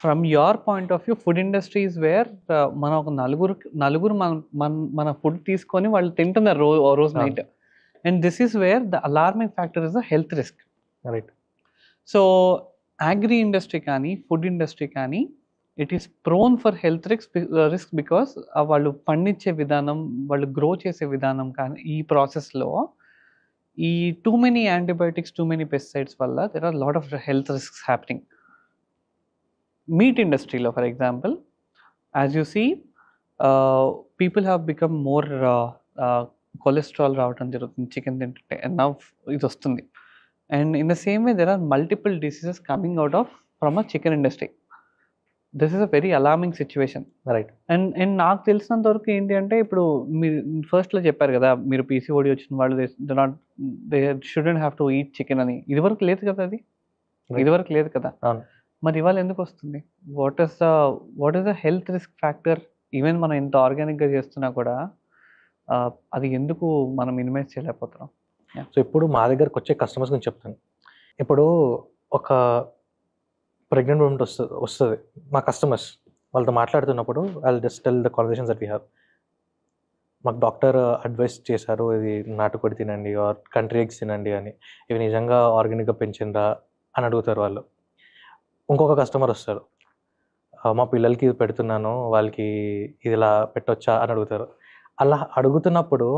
From your point of view food industries where మనం ఒక నలుగురు మన ఫుడ్ తీసుకొని వాళ్ళు తింటున్నారు రోజు night. And this is where the alarming factor is the health risk. Right. So agri industry కానీ ఫుడ్ ఇండస్ట్రీ కానీ it is prone for health risk because వాళ్ళు పండించే విధానం, వాళ్ళు గ్రో చేసే విధానం కానీ ఈ ప్రాసెస్లో ఈ too many antibiotics, too many pesticides వల్ల there are lot of health risks happening. Meat ఇండస్ట్రీలో for example, as you see, people have become more cholesterol రావడం జరుగుతుంది చికెన్ తింటుంటే, నవ్ ఇది వస్తుంది. And in the same way there are multiple diseases coming out of from a chicken industry. This is a very alarming situation. Right. And నాకు తెలిసినంత వరకు ఏంటి అంటే, ఇప్పుడు మీరు ఫస్ట్లో చెప్పారు కదా, మీరు పీసీఓడి వచ్చిన వాళ్ళు they shouldn't have to eat chicken అని. ఇదివరకు లేదు కదా, అది ఇదివరకు లేదు కదా. మరి ఇవాళ ఎందుకు వస్తుంది? What is the health risk factor? Even మనం ఎంత ఆర్గానిక్గా చేస్తున్నా కూడా అది ఎందుకు మనం మినిమైజ్ చేయలేకపోతున్నాం? సో ఇప్పుడు మా దగ్గరకు వచ్చే కస్టమర్స్ గురించి చెప్తాను. ఇప్పుడు ఒక ప్రెగ్నెంట్ ఉమెన్ వస్తుంది మా కస్టమర్స్, వాళ్ళతో మాట్లాడుతున్నప్పుడు I will just tell the conversations that we have. మాకు డాక్టర్ అడ్వైస్ చేశారు, ఇది నాటుకోడి తినండి ఆర్ కంట్రీ ఎగ్స్ తినండి అని. ఇవి నిజంగా ఆర్గానిక్గా పెంచిందా అని అడుగుతారు వాళ్ళు. ఇంకొక కస్టమర్ వస్తారు, మా పిల్లలకి ఇది పెడుతున్నాను, వాళ్ళకి ఇది ఇలా పెట్టొచ్చా అని అడుగుతారు. అలా అడుగుతున్నప్పుడు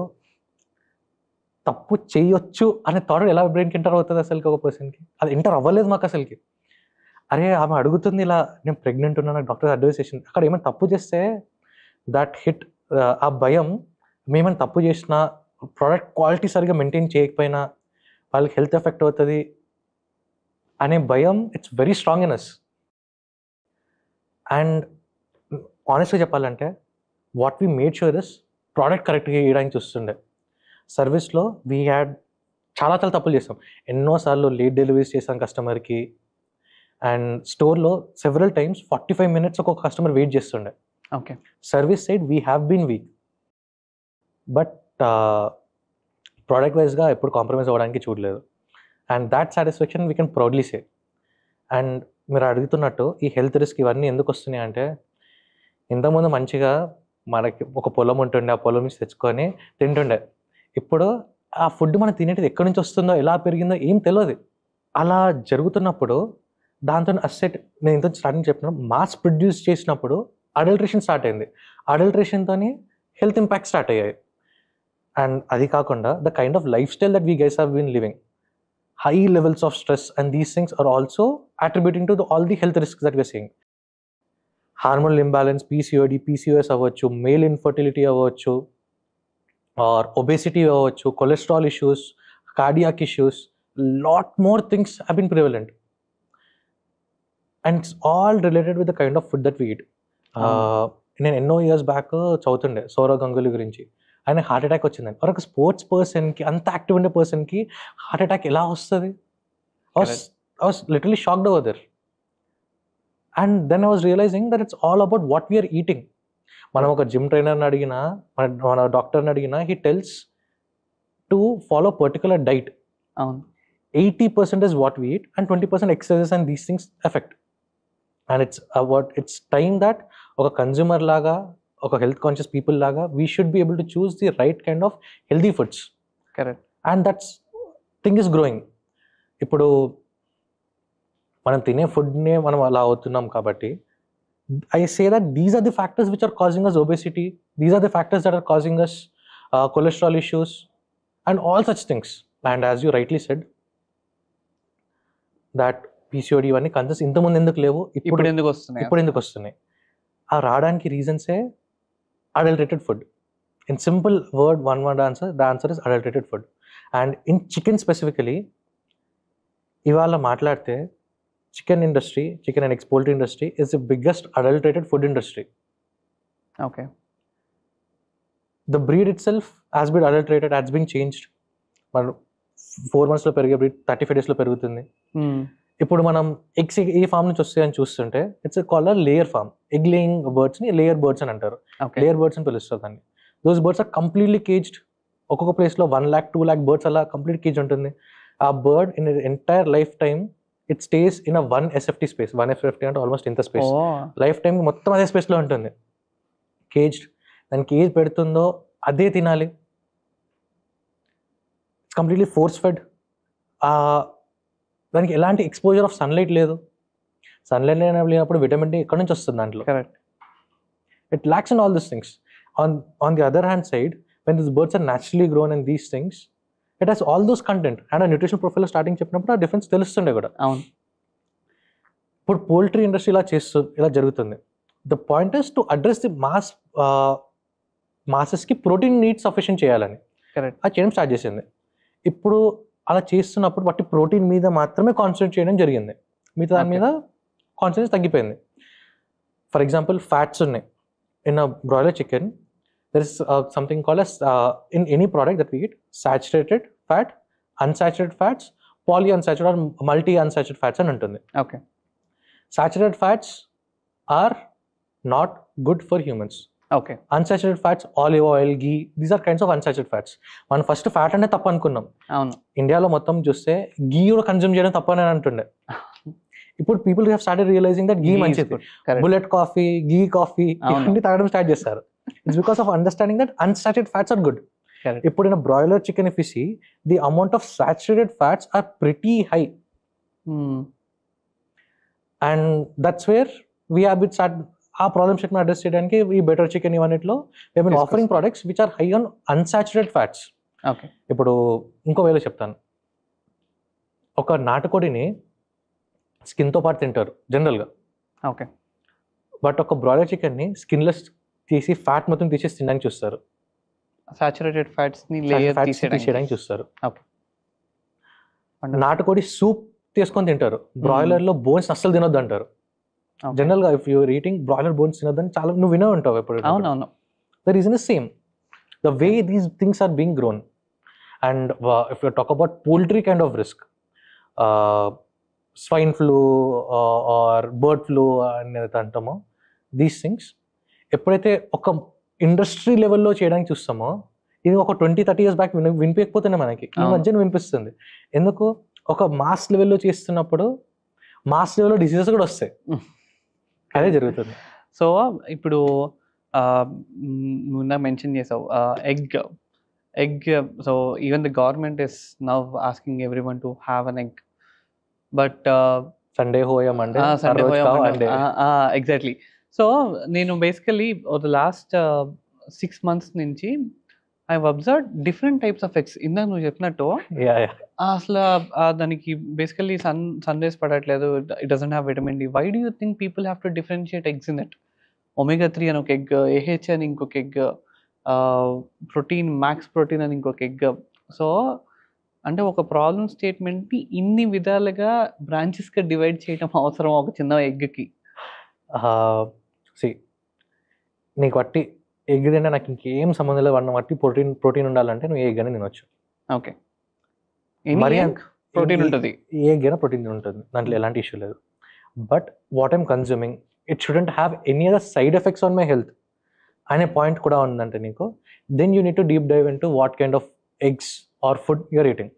తప్పు చేయొచ్చు అనే థాట్ ఎలా బ్రెయిన్కి ఎంటర్ అవుతుంది అసలుకి? ఒక పర్సన్కి అది ఎంటర్ అవ్వలేదు మాకు అసలుకి. అరే ఆమె అడుగుతుంది ఇలా, నేను ప్రెగ్నెంట్ ఉన్నాను, డాక్టర్ అడ్వైస్ చేసింది. అక్కడ ఏమైనా తప్పు చేస్తే దట్ హిట్, ఆ భయం, మేమైనా తప్పు చేసినా, ప్రోడక్ట్ క్వాలిటీ సరిగా మెయింటైన్ చేయకపోయినా వాళ్ళకి హెల్త్ ఎఫెక్ట్ అవుతుంది అనే భయం, it's very strong in us. And ఆనెస్ట్గా చెప్పాలంటే what we made sure is product కరెక్ట్గా వేయడానికి చూస్తుండే. సర్వీస్లో వీ హ్యాడ్ చాలా తప్పులు చేస్తాం. ఎన్నోసార్లు లేట్ డెలివరీస్ చేసాం కస్టమర్కి. అండ్ స్టోర్లో సెవెరల్ టైమ్స్ 45 minutes ఒక కస్టమర్ వెయిట్ చేస్తుండే. Okay. Service side we have been weak, but product వైజ్గా ఎప్పుడు కాంప్రమైజ్ అవ్వడానికి చూడలేదు. And that satisfaction we can proudly say. And మీరు అడుగుతున్నట్టు ఈ హెల్త్ రిస్క్ ఇవన్నీ ఎందుకు వస్తున్నాయి అంటే, ఇంతకుముందు మంచిగా మనకి ఒక పొలం ఉంటుండే, ఆ పొలం నుంచి తెచ్చుకొని తింటుండే. ఇప్పుడు ఆ ఫుడ్ మనం తినేటిది ఎక్కడి నుంచి వస్తుందో, ఎలా పెరిగిందో ఏం తెలియదు. అలా జరుగుతున్నప్పుడు దాంతో అసెట్, నేను ఇంత స్టార్టింగ్ చెప్పిన, మాస్ ప్రొడ్యూస్ చేసినప్పుడు అడల్ట్రేషన్ స్టార్ట్ అయింది. అడల్ట్రేషన్తో హెల్త్ ఇంపాక్ట్ స్టార్ట్ అయ్యాయి. అండ్ అది కాకుండా the kind of lifestyle that we guys have been living, high levels of stress, and these things are also attributing to all the health risks that we are seeing. Hormonal imbalance, PCOD, PCOS అవ్వచ్చు, male infertility అవ్వచ్చు, or obesity అవ్వచ్చు, cholesterol issues, cardiac issues, lot more things have been prevalent. And it's all related with the kind of food that we eat. నేను ఎన్నో years back చదువుతుండే Sourav Ganguly గురించి. ఆయన heart attack వచ్చిందని. ఒక sports పర్సన్కి, అంత యాక్టివ్ ఉండే పర్సన్కి హార్ట్ అటాక్ ఎలా వస్తుంది? I was literally shocked over there. And then I was realizing that it's all about what we are eating. మనం ఒక జిమ్ ట్రైనర్ని అడిగినా, మన డాక్టర్ని అడిగినా, he tells to follow particular diet. 80% is what we eat and 20% exercises and these things affect. And it's time that ఒక consumer లాగా, ఒక health conscious people లాగా, we should be able to choose the right kind of healthy foods. Correct. And that's thing is growing. ఇప్పుడు మనం తినే ఫుడ్నే మనం అలా అవుతున్నాం కాబట్టి, I say that these are the factors which are causing us obesity. These are the factors that are causing us cholesterol issues and all such things. And as you rightly said, that PCOD ఇవన్నీ కన్సెస్ ఇంతకుముందు ఎందుకు లేవు, ఇప్పుడు ఎందుకు వస్తున్నాయి? ఆ రావడానికి రీజన్సే adulterated food. In simple word, one word answer, the answer is adulterated food. And in chicken specifically, ఇవాళ మాట్లాడితే chicken industry, chicken and eggs poultry industry is the biggest adulterated food industry. Okay. The breed itself has been adulterated, has been changed. 4 months లో పెరిగే breed 35 days లో పెరుగుతుంది. ఇప్పుడు మనం eggs ఏ form నుంచి వస్తాయని చూస్తుంటే, it's called layer farm. Egg laying birds ని లేయర్ బర్డ్స్ అని అంటారు. లేయర్ బర్డ్స్ అని పిలుస్తారు దాన్ని. Those birds are completely caged. ఒక్కొక్క ప్లేస్ లో 1 lakh 2 lakh బర్డ్స్ అలా కంప్లీట్ కేజ్ ఉంటుంది. ఆ bird in entire lifetime it stays in a 1 SFT space. 1 SFT అంటే ఆల్మోస్ట్ ఇంత స్పేస్. ఓ లైఫ్ టైం మొత్తం అదే స్పేస్లో ఉంటుంది. కేజ్డ్. దానికి ఏది పెడుతుందో అదే తినాలి. It's completely force fed. దానికి ఎలాంటి ఎక్స్పోజర్ ఆఫ్ సన్లైట్ లేదు. సన్లైట్ లేనప్పుడు విటమిన్ డి ఎక్కడి నుంచి వస్తుంది దాంట్లో? Correct. It lacks in all these things. On the other hand side, when these birds are naturally grown in these things, it has all those content. And a nutrition profile starting చెప్పినప్పుడు ఆ difference తెలుస్తుండే కూడా. అవును. ఇప్పుడు poultry industry ఇలా జరుగుతుంది. The point is to address the మాసెస్కి protein need sufficient చేయాలని correct. అది చేయడం స్టార్ట్ చేసింది. ఇప్పుడు అలా చేస్తున్నప్పుడు వాటి ప్రోటీన్ మీద మాత్రమే కాన్సన్ట్రేట్ చేయడం జరిగింది. మిగతా దాని మీద కాన్సన్ట్రేట్ తగ్గిపోయింది. ఫర్ ఎగ్జాంపుల్ ఫ్యాట్స్ ఉన్నాయి. In a broiler chicken, there is something called as in any product that we eat, saturated fat, unsaturated fats, polyunsaturated or multi-unsaturated fats అని ఉంటుంది. Okay. Saturated fats are not good for humans. Okay. Unsaturated fats, olive oil, ghee, these are kinds of unsaturated fats. మనం first fat అంటే తప్పు అనుకున్నాం. అవును. ఇండియాలో మొత్తం చూస్తే ఘీ కూడా కన్జ్యూమ్ చేయడం తప్పు అని అంటుండే. ఇప్పుడు people have started realising that ghee మంచిది. బుల్లెట్ కాఫీ, ఘీ కాఫీ ఇవన్నీ తాగడం స్టార్ట్ చేస్తారు. It's because of understanding that unsaturated fats are good. ఇప్పుడు in broiler chicken if you see the amount of saturated fats are pretty high. And that's where we have bit start a problem sheet address చేయడానికి ఈ better chicken ఇవన్నిట్లో we have been offering products which are high on unsaturated fats. Okay. ఇప్పుడు ఇంకో వేలో చెప్తాను. ఒక నాటుకోడిని స్కిన్తో పాటు తింటారు జనరల్గా. ఓకే. బట్ ఒక బ్రాయిలర్ చికెన్ని స్కిన్లెస్ తీసి ఫ్యాట్ మొత్తం తీసేసి తినడానికి చూస్తారు. సాచురేటెడ్ ఫ్యాట్స్ని లేయర్ తీసేయడానికి చూస్తారు. ఓకే. నాటుకోడి సూప్ తీసుకొని తింటారు. బ్రాయిలర్లో బోన్స్ అస్సలు తినొద్దు అంటారు. జనరల్గా if you're eating broiler bones తినొద్దని చాలా నువ్వు వినే ఉంటావు ఎప్పుడు. అవునవును. The reason is same. The way these things are being grown. And if you talk about poultry kind of risk, swine flu or bird flu అనేది అంటామో, దీస్ థింగ్స్ ఎప్పుడైతే ఒక ఇండస్ట్రీ లెవెల్లో చేయడానికి చూస్తామో, ఇది ఒక 20-30 years బ్యాక్ వినిపించకపోతేనే మనకి ఈ మధ్యన వినిపిస్తుంది. ఎందుకు? ఒక మాస్ లెవెల్లో చేస్తున్నప్పుడు మాస్ లెవెల్లో డిసీజెస్ కూడా వస్తాయి. అదే జరుగుతుంది. సో ఇప్పుడు నువ్వు మెన్షన్ చేసావు egg. So even the government is now asking everyone to have an egg. But Sunday హోయా మండే ఎగ్జాక్ట్లీ. సో నేను బేసికలీ ద లాస్ట్ 6 months నుంచి I have observed different types of eggs. ఇందాక నువ్వు చెప్పినట్టు అసలు దానికి బేసికలీ సన్ రేస్ పడట్లేదు. It doesn't have vitamin D. Why do you think people have to differentiate eggs in that? Omega 3 అని ఒక egg, AH అని ఇంకొక ఎగ్, ప్రోటీన్ మ్యాక్స్ ప్రోటీన్ అని ఇంకొక ఎగ్. సో అంటే ఒక ప్రాబ్లమ్ స్టేట్మెంట్ని ఇన్ని విధాలుగా బ్రాంచెస్గా డివైడ్ చేయడం అవసరం ఒక చిన్న ఎగ్కి? నీకు బట్టి ఎగ్ తింటే నాకు ఇంకేం సంబంధం లేదు. వన్ బట్టి ప్రోటీన్ ఉండాలంటే నువ్వు ఏ ఎగ్ అని తినొచ్చు. ఓకే. మరి ప్రోటీన్ ఉంటుంది, ఏ ఎగ్ అయినా ప్రోటీన్ ఉంటుంది, దాంట్లో ఎలాంటి ఇష్యూ లేదు. But what I'm consuming it shouldn't have any other side effects on my health అనే పాయింట్ కూడా ఉందంటే నీకు, then you need to deep dive into what kind of eggs or food you're eating.